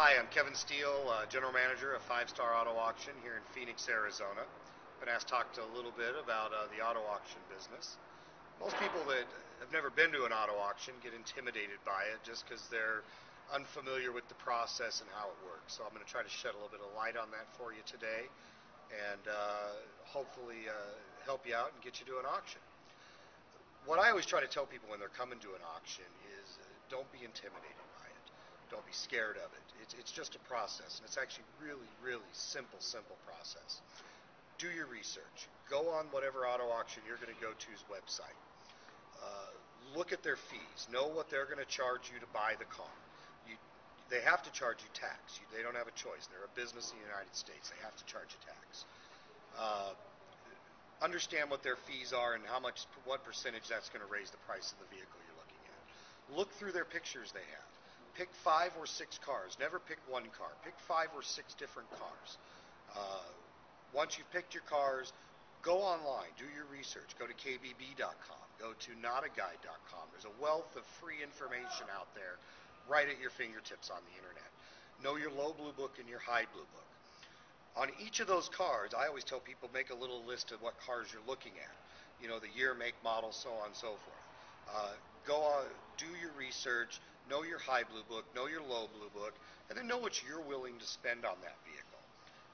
Hi, I'm Kevin Steele, General Manager of Five Star Auto Auction here in Phoenix, Arizona. Been asked to talk a little bit about the auto auction business. Most people that have never been to an auto auction get intimidated by it just because they're unfamiliar with the process and how it works. So I'm going to try to shed a little bit of light on that for you today and hopefully help you out and get you to an auction. What I always try to tell people when they're coming to an auction is don't be intimidated by it. Don't be scared of it. It's just a process, and it's actually really simple process. Do your research. Go on whatever auto auction you're going to go to's website. Look at their fees. Know what they're going to charge you to buy the car. They have to charge you tax. They don't have a choice. They're a business in the United States. They have to charge you tax. Understand what their fees are and what percentage that's going to raise the price of the vehicle you're looking at. Look through their pictures they have. Pick 5 or 6 cars. Never pick one car. Pick 5 or 6 different cars. Once you've picked your cars, go online. Do your research. Go to kbb.com. Go to notaguide.com. There's a wealth of free information out there right at your fingertips on the internet. Know your low blue book and your high blue book. On each of those cars, I always tell people make a little list of what cars you're looking at. You know, the year, make, model, so on and so forth. Go on, do your research, know your high blue book, know your low blue book, and then know what you're willing to spend on that vehicle.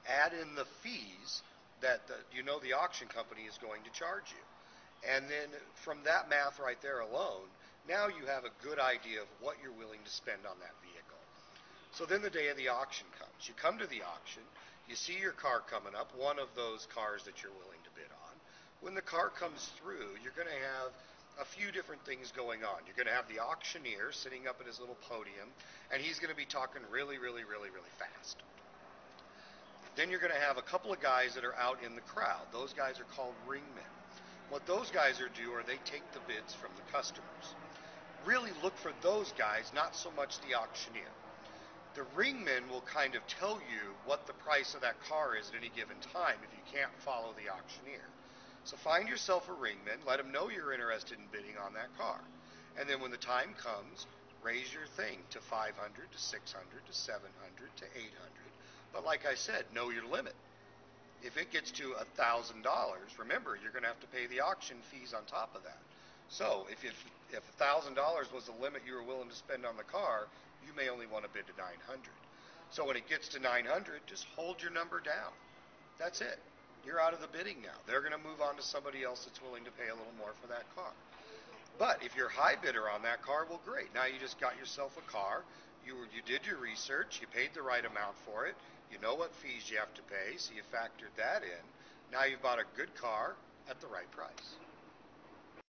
Add in the fees that the auction company is going to charge you. And then from that math right there alone, now you have a good idea of what you're willing to spend on that vehicle. So then the day of the auction comes. You come to the auction, you see your car coming up, one of those cars that you're willing to bid on. When the car comes through, you're going to have a few different things going on. You're going to have the auctioneer sitting up at his little podium, and he's going to be talking really fast. Then you're going to have a couple of guys that are out in the crowd. Those guys are called ringmen. What those guys do are they take the bids from the customers. Really look for those guys, not so much the auctioneer. The ringman will kind of tell you what the price of that car is at any given time if you can't follow the auctioneer. So find yourself a ringman, let him know you're interested in bidding on that car. And then when the time comes, raise your thing to 500 to 600 to 700 to 800. But like I said, know your limit. If it gets to $1,000, remember, you're going to have to pay the auction fees on top of that. So if $1,000 was the limit you were willing to spend on the car, you may only want to bid to 900. So when it gets to 900, just hold your number down. That's it. You're out of the bidding now. They're going to move on to somebody else that's willing to pay a little more for that car. But if you're a high bidder on that car, well, great. Now you just got yourself a car. You did your research. You paid the right amount for it. You know what fees you have to pay, so you factored that in. Now you've bought a good car at the right price.